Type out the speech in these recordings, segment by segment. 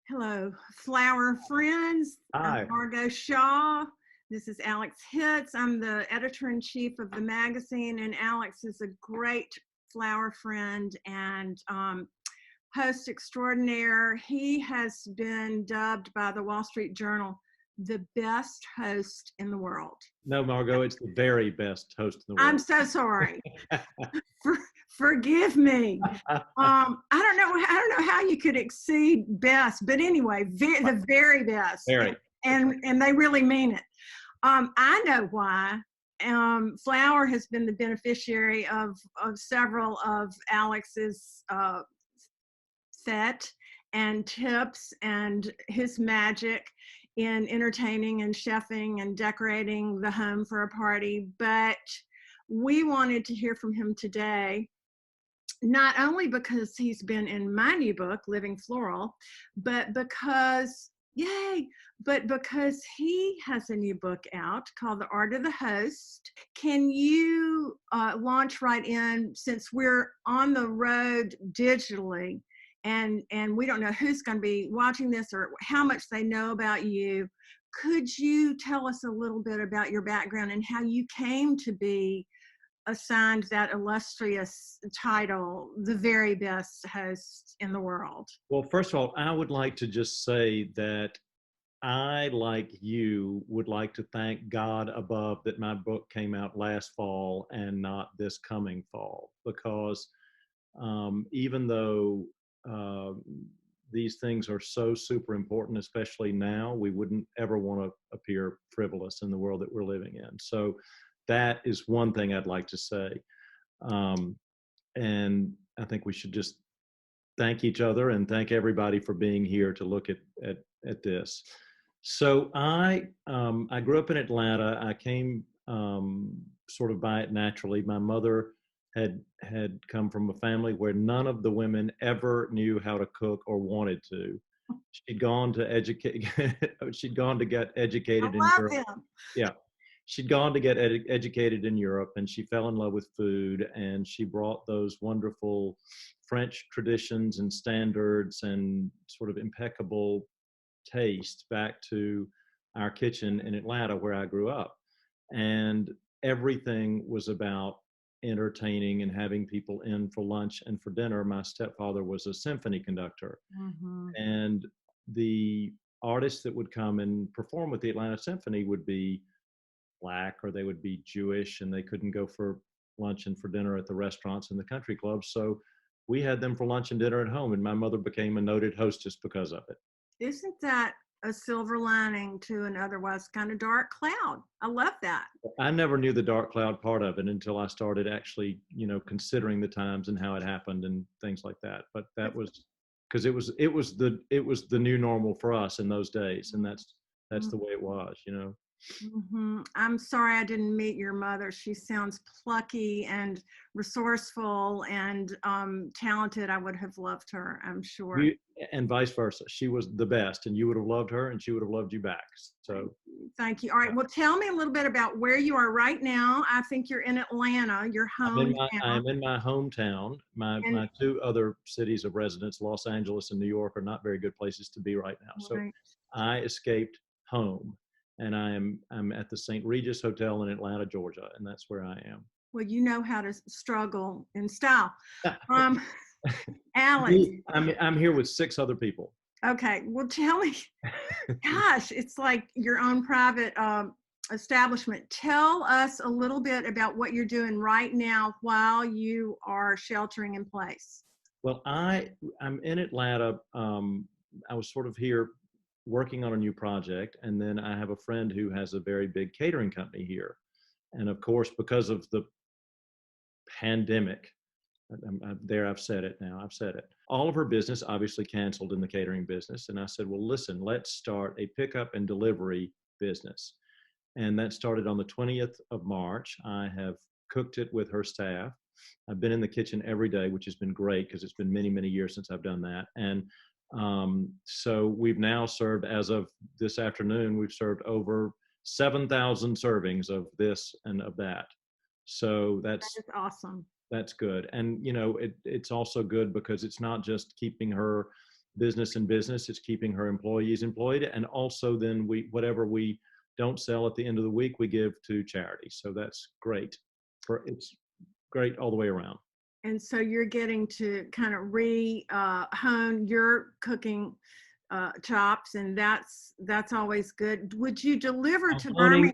Hello, flower friends. I'm Hi. Margot Shaw. This is Alex Hitz. I'm the editor-in-chief of the magazine, and Alex is a great flower friend and host extraordinaire. He has been dubbed by the Wall Street Journal the best host in the world. No, Margot, it's the very best host in the I'm world. so sorry. For, Forgive me. I don't know how you could exceed best, but anyway, the very best, Very. and they really mean it. I know why. Flower has been the beneficiary of several of Alex's set and tips and his magic in entertaining and chefing and decorating the home for a party. But we wanted to hear from him today, not only because he's been in my new book, Living Floral, but because, yay, but because he has a new book out called The Art of the Host. Can you launch right in, since we're on the road digitally, and we don't know who's going to be watching this or how much they know about you? Could you tell us a little bit about your background and how you came to be assigned that illustrious title, the very best host in the world? Well, first of all, I would like to just say that I, like you, would like to thank God above that my book came out last fall and not this coming fall, because even though uh, these things are so super important, especially now, we wouldn't ever want to appear frivolous in the world that we're living in. So that is one thing I'd like to say. Um, and I think we should just thank each other and thank everybody for being here to look at this. So I grew up in Atlanta. I came sort of by it naturally. My mother had come from a family where none of the women ever knew how to cook or wanted to. She'd gone to educate. She'd gone to get I educated in love Europe. him. Yeah, she'd gone to get educated in Europe, and she fell in love with food, and she brought those wonderful French traditions and standards and sort of impeccable taste back to our kitchen in Atlanta where I grew up. And everything was about entertaining and having people in for lunch and for dinner. My stepfather was a symphony conductor, Mm-hmm. and the artists that would come and perform with the Atlanta Symphony would be Black, or they would be Jewish, and they couldn't go for lunch and for dinner at the restaurants and the country clubs. So we had them for lunch and dinner at home, and my mother became a noted hostess because of it. Isn't that a silver lining to an otherwise kind of dark cloud? I love that. I never knew the dark cloud part of it until I started actually, considering the times and how it happened and things like that. But that was because it was the new normal for us in those days, and that's the way it was. Mm-hmm. I'm sorry I didn't meet your mother. She sounds plucky and resourceful and talented. I would have loved her, I'm sure. You, and vice versa. She was the best, and you would have loved her, and she would have loved you back. So Thank you. All right. Well, tell me a little bit about where you are right now. I think you're in Atlanta, your I'm hometown. in my hometown. And My two other cities of residence, Los Angeles and New York, are not very good places to be right now. So right. I escaped home, and I'm at the St. Regis Hotel in Atlanta, Georgia, and that's where I am. Well, you know how to struggle in style. Um, Alex, I'm here with six other people. okay. Well, tell me, gosh, it's like your own private establishment. Tell us a little bit about what you're doing right now while you are sheltering in place. Well, I'm in Atlanta. I was sort of here working on a new project, and then I have a friend who has a very big catering company here, and of course, because of the pandemic, I've said it now. I've said it. All of her business obviously canceled in the catering business, and I said, well, listen, let's start a pickup and delivery business, and that started on the 20th of March. I have cooked it with her staff. I've been in the kitchen every day, which has been great because it's been many, many years since I've done that. And so we've now served, as of this afternoon, we've served over 7,000 servings of this and of that. So That is awesome. that's good. And it's also good because it's not just keeping her business and business. It's keeping her employees employed. And also then whatever we don't sell at the end of the week, we give to charity. So that's great. It's great all the way around. And so you're getting to kind of hone your cooking chops, and that's always good. Would you deliver to Birmingham?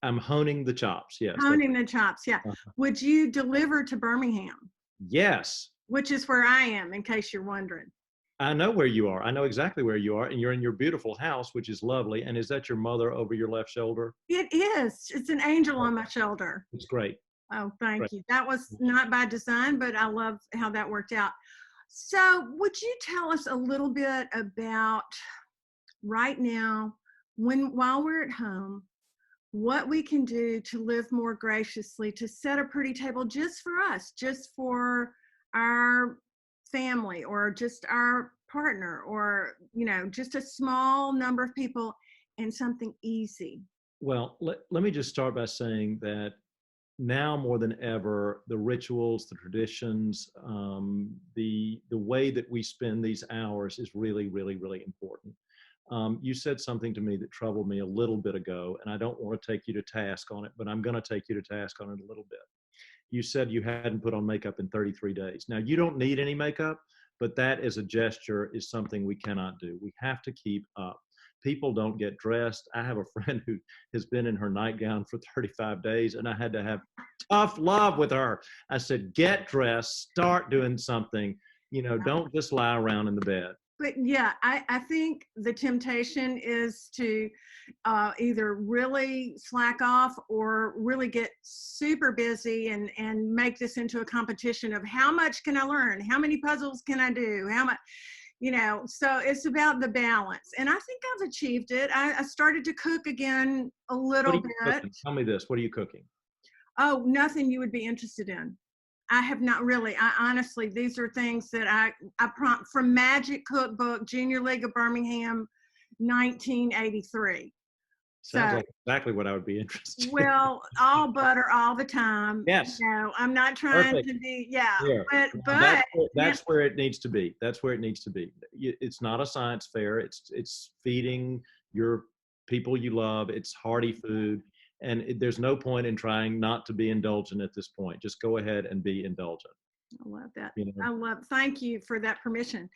I'm honing the chops. Yes. Honing the chops. Yeah. Would you deliver to Birmingham? Yes. Which is where I am, in case you're wondering. I know where you are. I know exactly where you are, and you're in your beautiful house, which is lovely. And is that your mother over your left shoulder? It is. It's an angel on my shoulder. It's great. Oh, thank you. That was not by design, but I love how that worked out. So would you tell us a little bit about right now, while we're at home, what we can do to live more graciously, to set a pretty table just for us, just for our family, or just our partner, or, just a small number of people, and something easy? Well, let me just start by saying that now more than ever, the rituals, the traditions, the way that we spend these hours is really, really, really important. You said something to me that troubled me a little bit ago, and I don't want to take you to task on it, but I'm going to take you to task on it a little bit. You said you hadn't put on makeup in 33 days. Now, you don't need any makeup, but that as a gesture is something we cannot do. We have to keep up. People don't get dressed. I have a friend who has been in her nightgown for 35 days, and I had to have tough love with her. I said, get dressed, start doing something. Don't just lie around in the bed. But yeah, I think the temptation is to either really slack off or really get super busy and make this into a competition of how much can I learn? How many puzzles can I do? How much, so it's about the balance. And I think I've achieved it. I started to cook again a little bit. Cooking? Tell me this, what are you cooking? Oh, nothing you would be interested in. I have not really. I honestly, these are things that I prompt from Magic Cookbook, Junior League of Birmingham, 1983. Sounds like exactly what I would be interested in. Well, all butter all the time. Yes. I'm not trying Perfect. to be, yeah. But that's where it needs to be. That's where it needs to be. It's not a science fair. It's feeding your people you love. It's hearty food. And there's no point in trying not to be indulgent at this point. Just go ahead and be indulgent. I love that. Thank you for that permission.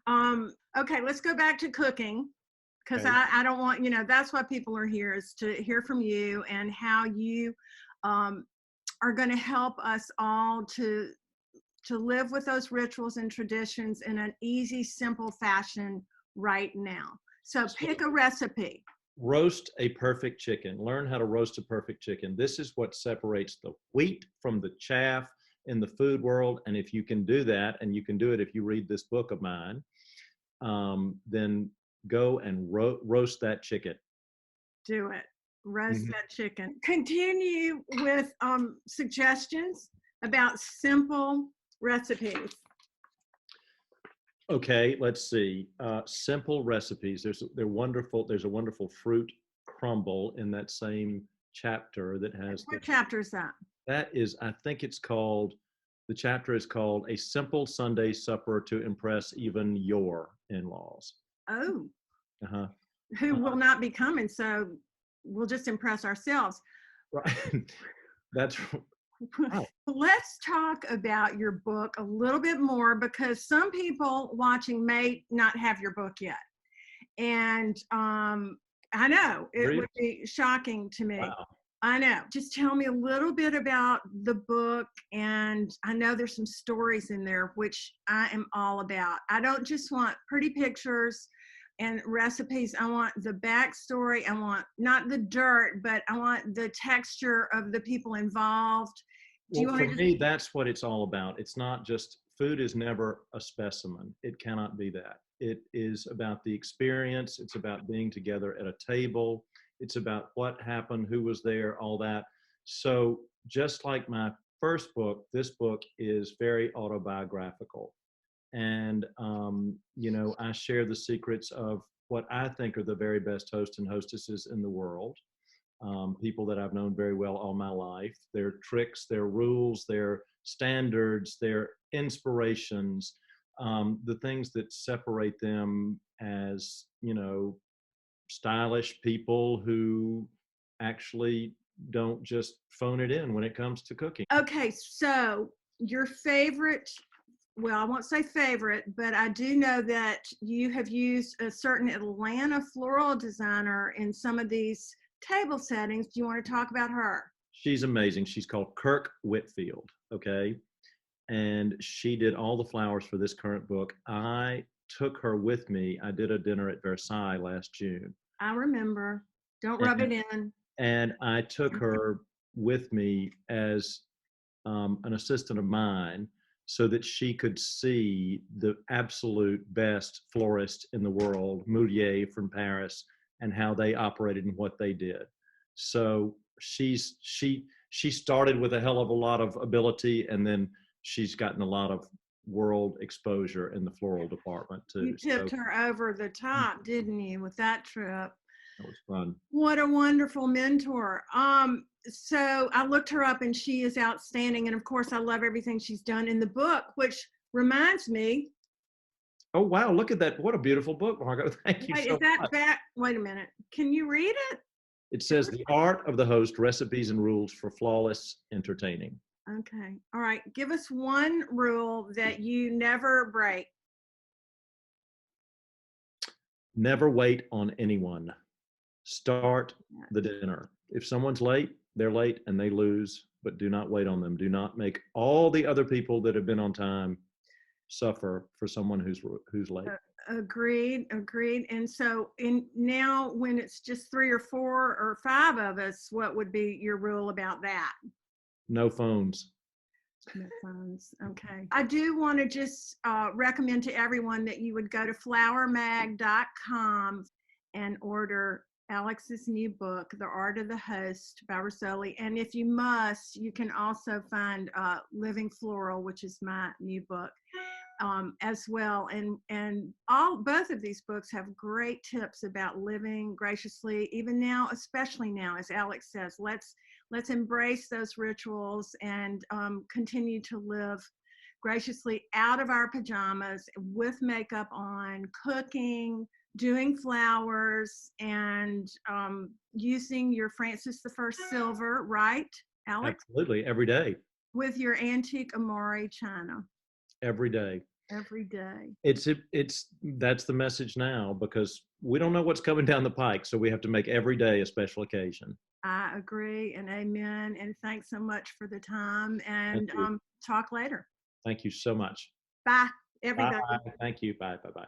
Okay, let's go back to cooking, because I don't want, that's why people are here, is to hear from you and how you are going to help us all to live with those rituals and traditions in an easy, simple fashion right now. So pick a recipe. Roast a perfect chicken. Learn how to roast a perfect chicken. This is what separates the wheat from the chaff in the food world. And if you can do that, and you can do it if you read this book of mine, then go and roast that chicken. Do it. Roast that chicken. Continue with suggestions about simple recipes. Okay, let's see. Simple recipes. They're wonderful. There's a wonderful fruit crumble in that same chapter that has. What chapter is that? That is, I think it's called. The chapter is called "A Simple Sunday Supper to Impress Even Your In-Laws." Oh. Who will not be coming? So we'll just impress ourselves. Right. That's. Right. Let's talk about your book a little bit more, because some people watching may not have your book yet. And I know it would be shocking to me. Wow. I know. Just tell me a little bit about the book. And I know there's some stories in there, which I am all about. I don't just want pretty pictures and recipes. I want the backstory. I want not the dirt, but I want the texture of the people involved. Well, for me, that's what it's all about. It's not just, food is never a specimen. It cannot be that. It is about the experience. It's about being together at a table. It's about what happened, who was there, all that. So just like my first book, this book is very autobiographical. And, I share the secrets of what I think are the very best hosts and hostesses in the world. People that I've known very well all my life, their tricks, their rules, their standards, their inspirations, the things that separate them as, stylish people who actually don't just phone it in when it comes to cooking. Okay, so your favorite, well, I won't say favorite, but I do know that you have used a certain Atlanta floral designer in some of these table settings. Do you want to talk about her? She's amazing. She's called Kirk Whitfield. Okay. And she did all the flowers for this current book. I took her with me. I did a dinner at Versailles last June. I remember. Don't rub And, it in. and I took her with me as an assistant of mine so that she could see the absolute best florist in the world, Moutier from Paris, and how they operated and what they did. So she started with a hell of a lot of ability, and then she's gotten a lot of world exposure in the floral department too. You tipped her over the top, didn't you, with that trip? That was fun. What a wonderful mentor. So I looked her up and she is outstanding. And of course, I love everything she's done in the book, which reminds me. Oh, wow. Look at that. What a beautiful book, Margot. Thank you Wait, so is that much. back? Wait a minute. Can you read it? It says The Art of the Host, Recipes and Rules for Flawless Entertaining. Okay. All right. Give us one rule that you never break. Never wait on anyone. Start the dinner. If someone's late, they're late and they lose, but do not wait on them. Do not make all the other people that have been on time suffer for someone who's late. Agreed. And so now when it's just 3 or 4 or 5 of us, what would be your rule about that? No phones. No phones. Okay. I do want to just recommend to everyone that you would go to flowermag.com and order Alex's new book, The Art of the Host by Rosoli. And if you must, you can also find Living Floral, which is my new book, as well. And both of these books have great tips about living graciously, even now, especially now, as Alex says, let's embrace those rituals and continue to live graciously out of our pajamas with makeup on, cooking, doing flowers, and using your Francis I silver, right, Alex? Absolutely. Every day. With your antique Amore china. Every day. Every day. That's the message now, because we don't know what's coming down the pike. So we have to make every day a special occasion. I agree and amen. And thanks so much for the time, and talk later. Thank you so much. Bye, everybody. Bye. Thank you. Bye. Bye-bye.